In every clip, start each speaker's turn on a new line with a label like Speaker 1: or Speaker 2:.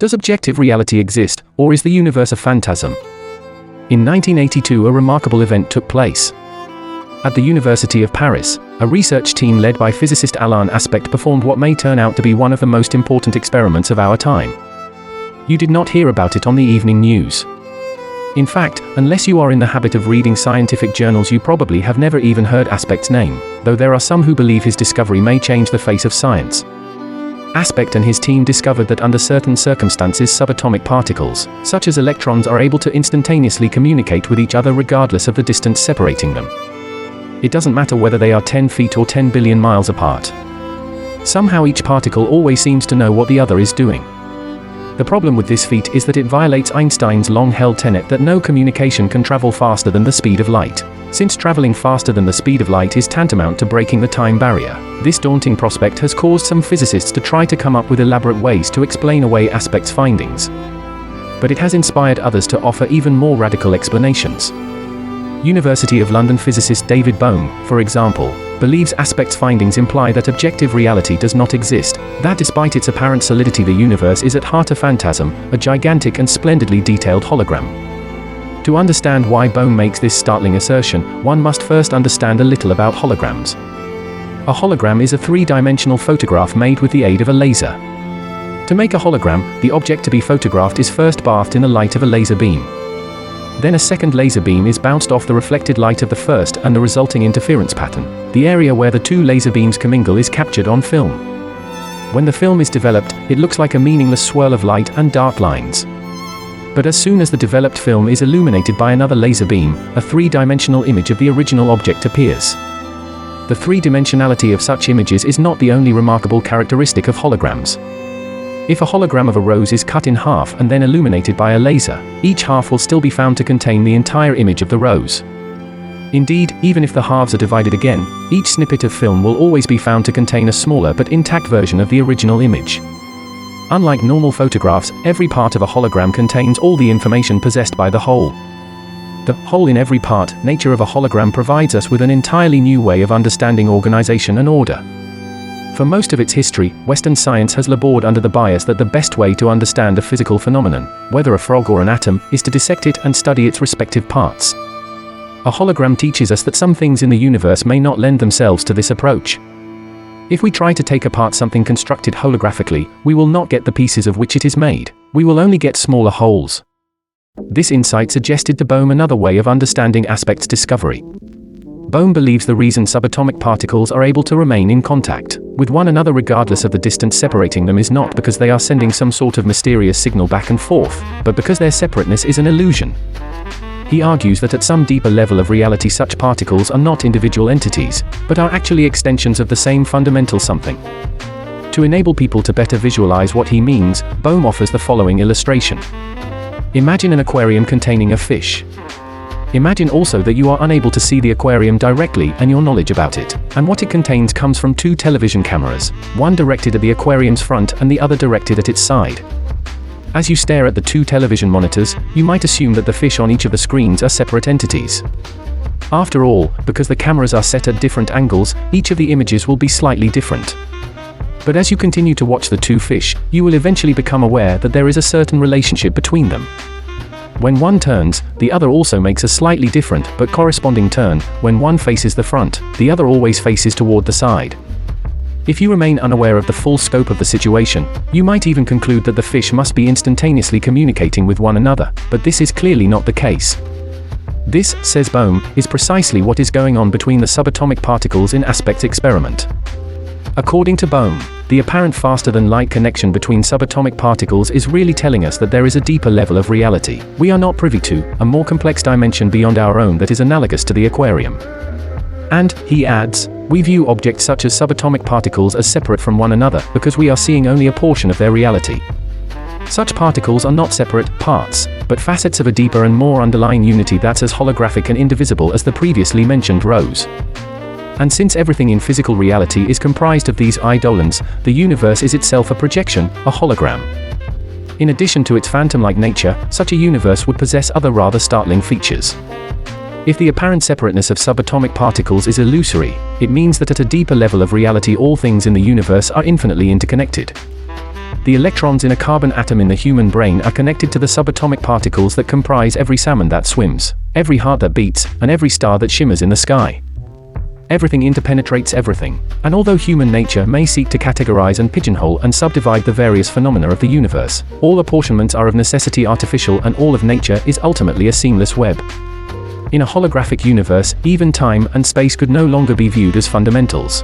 Speaker 1: Does objective reality exist, or is the universe a phantasm? In 1982, a remarkable event took place. At the University of Paris, a research team led by physicist Alain Aspect performed what may turn out to be one of the most important experiments of our time. You did not hear about it on the evening news. In fact, unless you are in the habit of reading scientific journals, you probably have never even heard Aspect's name, though there are some who believe his discovery may change the face of science. Aspect and his team discovered that under certain circumstances subatomic particles, such as electrons, are able to instantaneously communicate with each other regardless of the distance separating them. It doesn't matter whether they are 10 feet or 10 billion miles apart. Somehow each particle always seems to know what the other is doing. The problem with this feat is that it violates Einstein's long-held tenet that no communication can travel faster than the speed of light. Since traveling faster than the speed of light is tantamount to breaking the time barrier, this daunting prospect has caused some physicists to try to come up with elaborate ways to explain away Aspect's findings. But it has inspired others to offer even more radical explanations. University of London physicist David Bohm, for example, believes Aspect's findings imply that objective reality does not exist, that despite its apparent solidity the universe is at heart a phantasm, a gigantic and splendidly detailed hologram. To understand why Bohm makes this startling assertion, one must first understand a little about holograms. A hologram is a three-dimensional photograph made with the aid of a laser. To make a hologram, the object to be photographed is first bathed in the light of a laser beam. Then a second laser beam is bounced off the reflected light of the first, and the resulting interference pattern, the area where the two laser beams commingle, is captured on film. When the film is developed, it looks like a meaningless swirl of light and dark lines. But as soon as the developed film is illuminated by another laser beam, a three-dimensional image of the original object appears. The three-dimensionality of such images is not the only remarkable characteristic of holograms. If a hologram of a rose is cut in half and then illuminated by a laser, each half will still be found to contain the entire image of the rose. Indeed, even if the halves are divided again, each snippet of film will always be found to contain a smaller but intact version of the original image. Unlike normal photographs, every part of a hologram contains all the information possessed by the whole. The whole in every part nature of a hologram provides us with an entirely new way of understanding organization and order. For most of its history, Western science has labored under the bias that the best way to understand a physical phenomenon, whether a frog or an atom, is to dissect it and study its respective parts. A hologram teaches us that some things in the universe may not lend themselves to this approach. If we try to take apart something constructed holographically, we will not get the pieces of which it is made. We will only get smaller holes. This insight suggested to Bohm another way of understanding Aspect's discovery. Bohm believes the reason subatomic particles are able to remain in contact with one another regardless of the distance separating them is not because they are sending some sort of mysterious signal back and forth, but because their separateness is an illusion. He argues that at some deeper level of reality such particles are not individual entities, but are actually extensions of the same fundamental something. To enable people to better visualize what he means, Bohm offers the following illustration. Imagine an aquarium containing a fish. Imagine also that you are unable to see the aquarium directly, and your knowledge about it and what it contains comes from two television cameras, one directed at the aquarium's front and the other directed at its side. As you stare at the two television monitors, you might assume that the fish on each of the screens are separate entities. After all, because the cameras are set at different angles, each of the images will be slightly different. But as you continue to watch the two fish, you will eventually become aware that there is a certain relationship between them. When one turns, the other also makes a slightly different but corresponding turn. When one faces the front, the other always faces toward the side. If you remain unaware of the full scope of the situation, you might even conclude that the fish must be instantaneously communicating with one another, but this is clearly not the case. This, says Bohm, is precisely what is going on between the subatomic particles in Aspect's experiment. According to Bohm, the apparent faster-than-light connection between subatomic particles is really telling us that there is a deeper level of reality we are not privy to, a more complex dimension beyond our own that is analogous to the aquarium. And, he adds, we view objects such as subatomic particles as separate from one another because we are seeing only a portion of their reality. Such particles are not separate parts, but facets of a deeper and more underlying unity that's as holographic and indivisible as the previously mentioned rose. And since everything in physical reality is comprised of these eidolons, the universe is itself a projection, a hologram. In addition to its phantom-like nature, such a universe would possess other rather startling features. If the apparent separateness of subatomic particles is illusory, it means that at a deeper level of reality all things in the universe are infinitely interconnected. The electrons in a carbon atom in the human brain are connected to the subatomic particles that comprise every salmon that swims, every heart that beats, and every star that shimmers in the sky. Everything interpenetrates everything, and although human nature may seek to categorize and pigeonhole and subdivide the various phenomena of the universe, all apportionments are of necessity artificial, and all of nature is ultimately a seamless web. In a holographic universe, even time and space could no longer be viewed as fundamentals.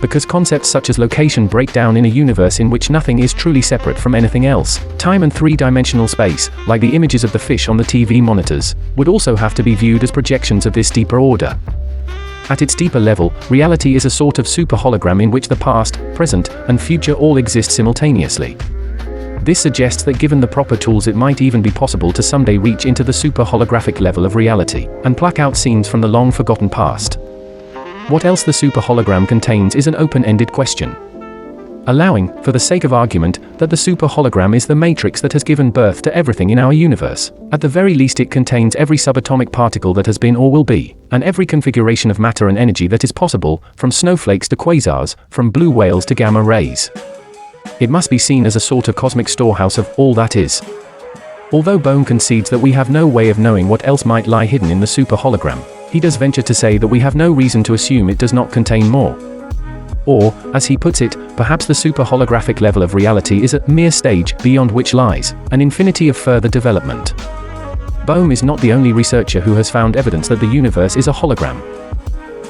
Speaker 1: Because concepts such as location break down in a universe in which nothing is truly separate from anything else, time and three-dimensional space, like the images of the fish on the TV monitors, would also have to be viewed as projections of this deeper order. At its deeper level, reality is a sort of super hologram in which the past, present, and future all exist simultaneously. This suggests that given the proper tools it might even be possible to someday reach into the super holographic level of reality, and pluck out scenes from the long-forgotten past. What else the super hologram contains is an open-ended question. Allowing, for the sake of argument, that the super hologram is the matrix that has given birth to everything in our universe. At the very least it contains every subatomic particle that has been or will be, and every configuration of matter and energy that is possible, from snowflakes to quasars, from blue whales to gamma rays. It must be seen as a sort of cosmic storehouse of all that is. Although Bohm concedes that we have no way of knowing what else might lie hidden in the super hologram, he does venture to say that we have no reason to assume it does not contain more. Or, as he puts it, perhaps the super holographic level of reality is a mere stage beyond which lies an infinity of further development. Bohm is not the only researcher who has found evidence that the universe is a hologram.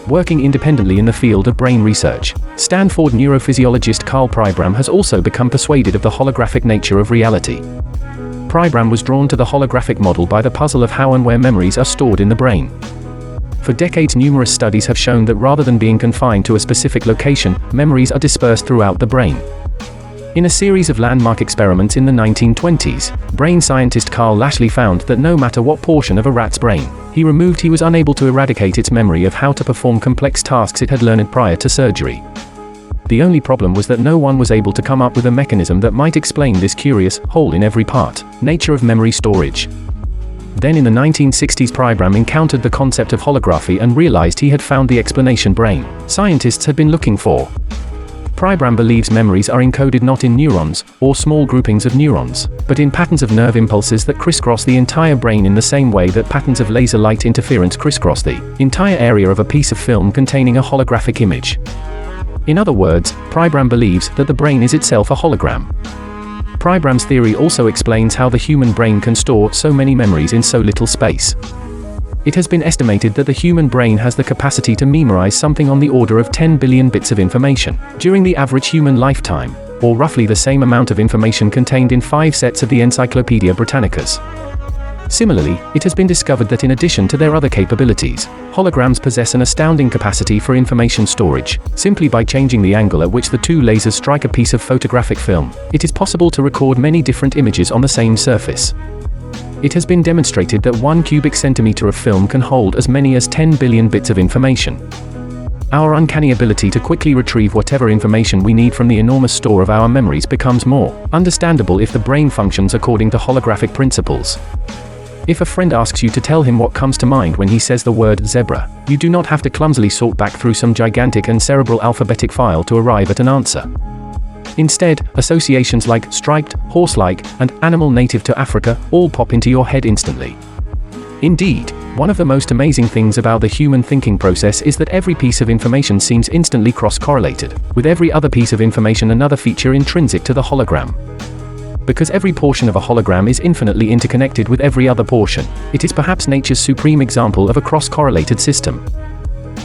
Speaker 1: Working independently in the field of brain research, Stanford neurophysiologist Carl Pribram has also become persuaded of the holographic nature of reality. Pribram was drawn to the holographic model by the puzzle of how and where memories are stored in the brain. For decades numerous studies have shown that rather than being confined to a specific location, memories are dispersed throughout the brain. In a series of landmark experiments in the 1920s, brain scientist Carl Lashley found that no matter what portion of a rat's brain he removed, he was unable to eradicate its memory of how to perform complex tasks it had learned prior to surgery. The only problem was that no one was able to come up with a mechanism that might explain this curious, whole in every part, nature of memory storage. Then in the 1960s Pribram encountered the concept of holography and realized he had found the explanation brain scientists had been looking for. Pribram believes memories are encoded not in neurons, or small groupings of neurons, but in patterns of nerve impulses that crisscross the entire brain in the same way that patterns of laser light interference crisscross the entire area of a piece of film containing a holographic image. In other words, Pribram believes that the brain is itself a hologram. Pribram's theory also explains how the human brain can store so many memories in so little space. It has been estimated that the human brain has the capacity to memorize something on the order of 10 billion bits of information during the average human lifetime, or roughly the same amount of information contained in 5 sets of the Encyclopaedia Britannicas. Similarly, it has been discovered that in addition to their other capabilities, holograms possess an astounding capacity for information storage. Simply by changing the angle at which the two lasers strike a piece of photographic film, it is possible to record many different images on the same surface. It has been demonstrated that 1 cubic centimeter of film can hold as many as 10 billion bits of information. Our uncanny ability to quickly retrieve whatever information we need from the enormous store of our memories becomes more understandable if the brain functions according to holographic principles. If a friend asks you to tell him what comes to mind when he says the word zebra, you do not have to clumsily sort back through some gigantic and cerebral alphabetic file to arrive at an answer. Instead, associations like striped, horse-like, and animal native to Africa all pop into your head instantly. Indeed, one of the most amazing things about the human thinking process is that every piece of information seems instantly cross-correlated with every other piece of information, another feature intrinsic to the hologram. Because every portion of a hologram is infinitely interconnected with every other portion, it is perhaps nature's supreme example of a cross-correlated system.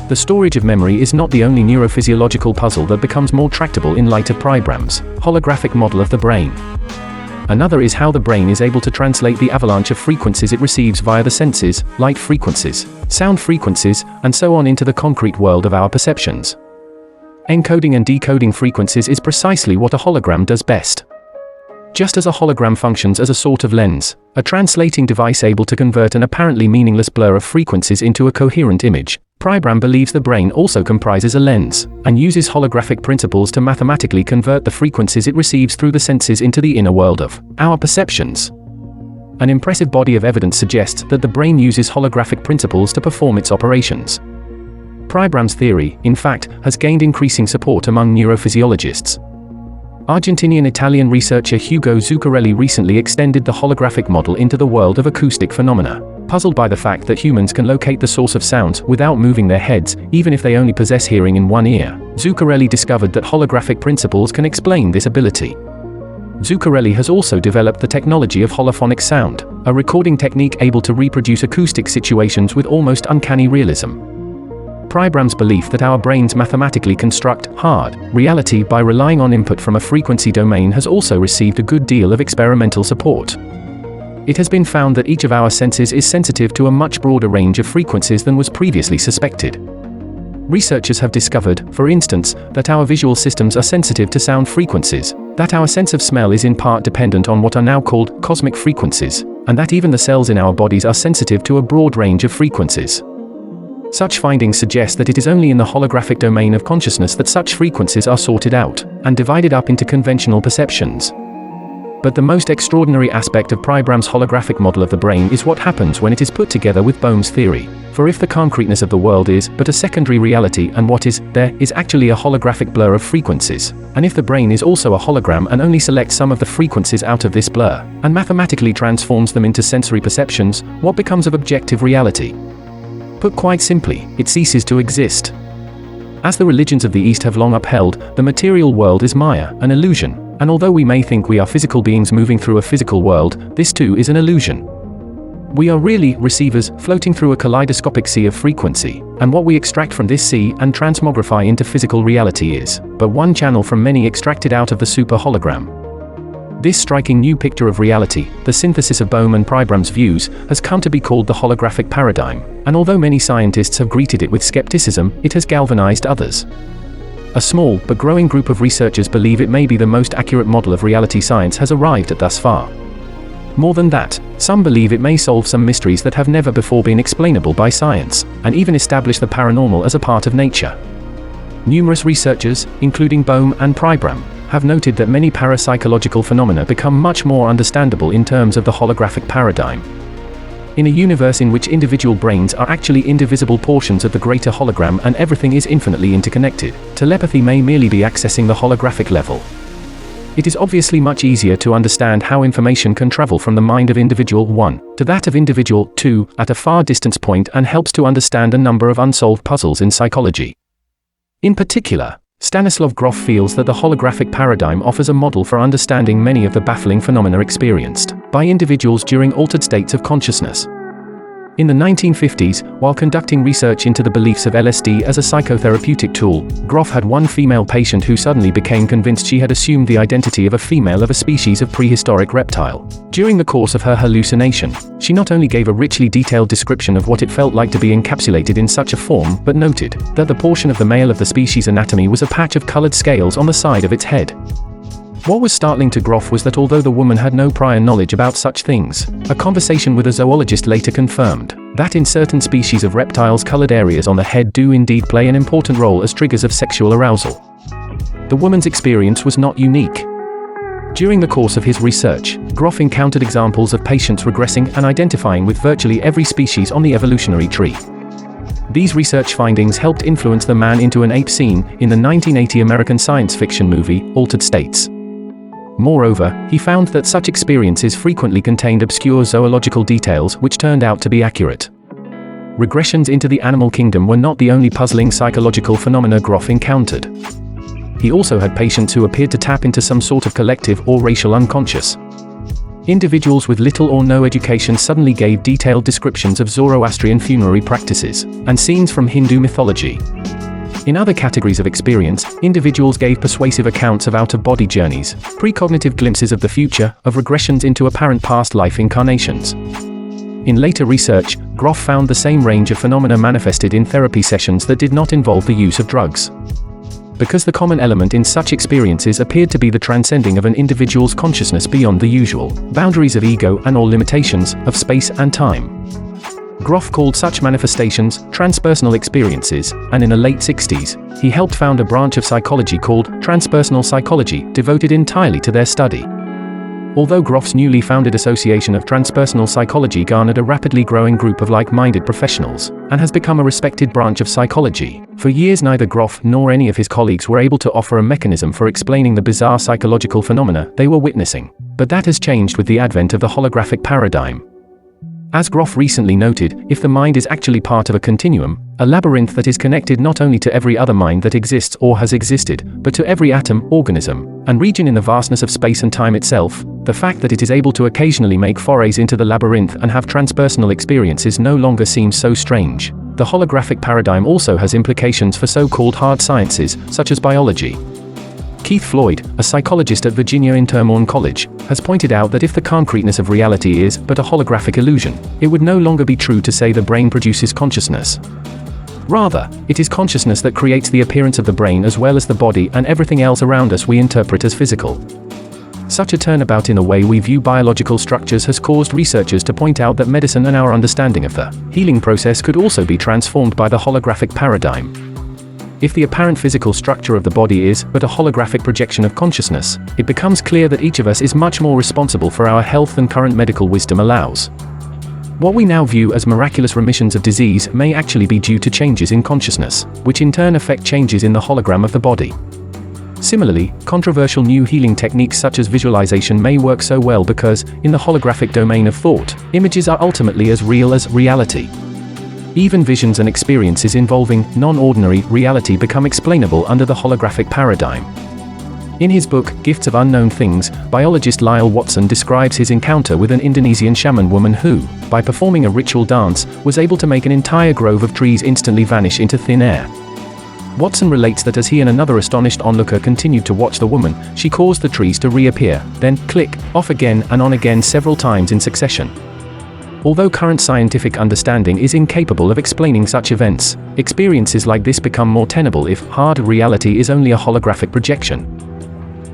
Speaker 1: The storage of memory is not the only neurophysiological puzzle that becomes more tractable in light of Pribram's holographic model of the brain. Another is how the brain is able to translate the avalanche of frequencies it receives via the senses, light frequencies, sound frequencies, and so on into the concrete world of our perceptions. Encoding and decoding frequencies is precisely what a hologram does best. Just as a hologram functions as a sort of lens, a translating device able to convert an apparently meaningless blur of frequencies into a coherent image, Pribram believes the brain also comprises a lens, and uses holographic principles to mathematically convert the frequencies it receives through the senses into the inner world of our perceptions. An impressive body of evidence suggests that the brain uses holographic principles to perform its operations. Pribram's theory, in fact, has gained increasing support among neurophysiologists. Argentinian-Italian researcher Hugo Zuccarelli recently extended the holographic model into the world of acoustic phenomena. Puzzled by the fact that humans can locate the source of sounds without moving their heads, even if they only possess hearing in one ear, Zuccarelli discovered that holographic principles can explain this ability. Zuccarelli has also developed the technology of holophonic sound, a recording technique able to reproduce acoustic situations with almost uncanny realism. Pribram's belief that our brains mathematically construct hard reality by relying on input from a frequency domain has also received a good deal of experimental support. It has been found that each of our senses is sensitive to a much broader range of frequencies than was previously suspected. Researchers have discovered, for instance, that our visual systems are sensitive to sound frequencies, that our sense of smell is in part dependent on what are now called cosmic frequencies, and that even the cells in our bodies are sensitive to a broad range of frequencies. Such findings suggest that it is only in the holographic domain of consciousness that such frequencies are sorted out and divided up into conventional perceptions. But the most extraordinary aspect of Pribram's holographic model of the brain is what happens when it is put together with Bohm's theory. For if the concreteness of the world is but a secondary reality and what is there is actually a holographic blur of frequencies, and if the brain is also a hologram and only selects some of the frequencies out of this blur, and mathematically transforms them into sensory perceptions, what becomes of objective reality? Put quite simply, it ceases to exist. As the religions of the East have long upheld, the material world is Maya, an illusion, and although we may think we are physical beings moving through a physical world, this too is an illusion. We are really receivers floating through a kaleidoscopic sea of frequency, and what we extract from this sea and transmogrify into physical reality is but one channel from many extracted out of the super hologram. This striking new picture of reality, the synthesis of Bohm and Pribram's views, has come to be called the holographic paradigm, and although many scientists have greeted it with skepticism, it has galvanized others. A small but growing group of researchers believe it may be the most accurate model of reality science has arrived at thus far. More than that, some believe it may solve some mysteries that have never before been explainable by science, and even establish the paranormal as a part of nature. Numerous researchers, including Bohm and Pribram, have noted that many parapsychological phenomena become much more understandable in terms of the holographic paradigm. In a universe in which individual brains are actually indivisible portions of the greater hologram and everything is infinitely interconnected, telepathy may merely be accessing the holographic level. It is obviously much easier to understand how information can travel from the mind of individual 1 to that of individual 2 at a far distance point and helps to understand a number of unsolved puzzles in psychology. In particular, Stanislav Grof feels that the holographic paradigm offers a model for understanding many of the baffling phenomena experienced by individuals during altered states of consciousness. In the 1950s, while conducting research into the beliefs of LSD as a psychotherapeutic tool, Grof had one female patient who suddenly became convinced she had assumed the identity of a female of a species of prehistoric reptile. During the course of her hallucination, she not only gave a richly detailed description of what it felt like to be encapsulated in such a form, but noted that the portion of the male of the species' anatomy was a patch of colored scales on the side of its head. What was startling to Grof was that although the woman had no prior knowledge about such things, a conversation with a zoologist later confirmed that in certain species of reptiles colored areas on the head do indeed play an important role as triggers of sexual arousal. The woman's experience was not unique. During the course of his research, Grof encountered examples of patients regressing and identifying with virtually every species on the evolutionary tree. These research findings helped influence the man-into-an-ape scene in the 1980 American science fiction movie, Altered States. Moreover, he found that such experiences frequently contained obscure zoological details which turned out to be accurate. Regressions into the animal kingdom were not the only puzzling psychological phenomena Grof encountered. He also had patients who appeared to tap into some sort of collective or racial unconscious. Individuals with little or no education suddenly gave detailed descriptions of Zoroastrian funerary practices and scenes from Hindu mythology. In other categories of experience, individuals gave persuasive accounts of out-of-body journeys, precognitive glimpses of the future, of regressions into apparent past life incarnations. In later research, Grof found the same range of phenomena manifested in therapy sessions that did not involve the use of drugs. Because the common element in such experiences appeared to be the transcending of an individual's consciousness beyond the usual boundaries of ego and all limitations of space and time. Grof called such manifestations transpersonal experiences, and in the late 60s, he helped found a branch of psychology called transpersonal psychology, devoted entirely to their study. Although Groff's newly founded Association of Transpersonal Psychology garnered a rapidly growing group of like-minded professionals, and has become a respected branch of psychology, for years neither Groff nor any of his colleagues were able to offer a mechanism for explaining the bizarre psychological phenomena they were witnessing. But that has changed with the advent of the holographic paradigm. As Groff recently noted, if the mind is actually part of a continuum, a labyrinth that is connected not only to every other mind that exists or has existed, but to every atom, organism, and region in the vastness of space and time itself, the fact that it is able to occasionally make forays into the labyrinth and have transpersonal experiences no longer seems so strange. The holographic paradigm also has implications for so-called hard sciences, such as biology. Keith Floyd, a psychologist at Virginia Intermorn College, has pointed out that if the concreteness of reality is but a holographic illusion, it would no longer be true to say the brain produces consciousness. Rather, it is consciousness that creates the appearance of the brain as well as the body and everything else around us we interpret as physical. Such a turnabout in the way we view biological structures has caused researchers to point out that medicine and our understanding of the healing process could also be transformed by the holographic paradigm. If the apparent physical structure of the body is but a holographic projection of consciousness, it becomes clear that each of us is much more responsible for our health than current medical wisdom allows. What we now view as miraculous remissions of disease may actually be due to changes in consciousness, which in turn affect changes in the hologram of the body. Similarly, controversial new healing techniques such as visualization may work so well because, in the holographic domain of thought, images are ultimately as real as reality. Even visions and experiences involving non-ordinary reality become explainable under the holographic paradigm. In his book, Gifts of Unknown Things, biologist Lyle Watson describes his encounter with an Indonesian shaman woman who, by performing a ritual dance, was able to make an entire grove of trees instantly vanish into thin air. Watson relates that as he and another astonished onlooker continued to watch the woman, she caused the trees to reappear, then click, off again and on again several times in succession. Although current scientific understanding is incapable of explaining such events, experiences like this become more tenable if hard reality is only a holographic projection.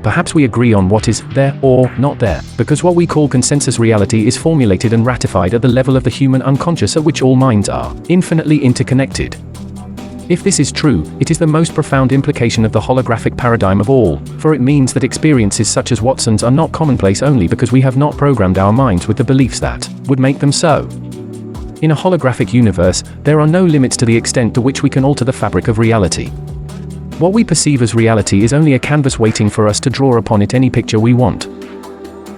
Speaker 1: Perhaps we agree on what is there or not there, because what we call consensus reality is formulated and ratified at the level of the human unconscious at which all minds are infinitely interconnected. If this is true, it is the most profound implication of the holographic paradigm of all, for it means that experiences such as Watson's are not commonplace only because we have not programmed our minds with the beliefs that would make them so. In a holographic universe, there are no limits to the extent to which we can alter the fabric of reality. What we perceive as reality is only a canvas waiting for us to draw upon it any picture we want.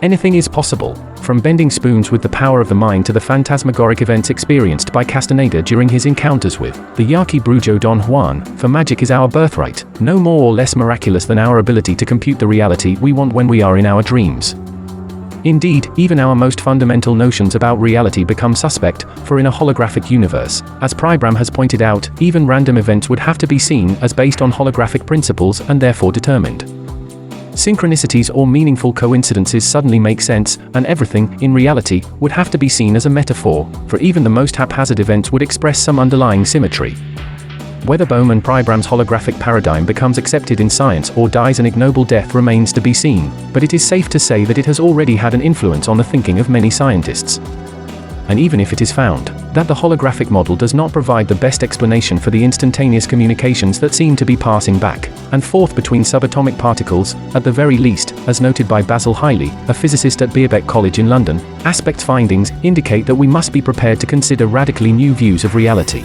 Speaker 1: Anything is possible, from bending spoons with the power of the mind to the phantasmagoric events experienced by Castaneda during his encounters with the Yaqui Brujo Don Juan, for magic is our birthright, no more or less miraculous than our ability to compute the reality we want when we are in our dreams. Indeed, even our most fundamental notions about reality become suspect, for in a holographic universe, as Pribram has pointed out, even random events would have to be seen as based on holographic principles and therefore determined. Synchronicities or meaningful coincidences suddenly make sense, and everything, in reality, would have to be seen as a metaphor, for even the most haphazard events would express some underlying symmetry. Whether Bohm and Pribram's holographic paradigm becomes accepted in science or dies an ignoble death remains to be seen, but it is safe to say that it has already had an influence on the thinking of many scientists. And even if it is found that the holographic model does not provide the best explanation for the instantaneous communications that seem to be passing back and forth between subatomic particles, at the very least, as noted by Basil Hiley, a physicist at Birkbeck College in London, aspect findings indicate that we must be prepared to consider radically new views of reality.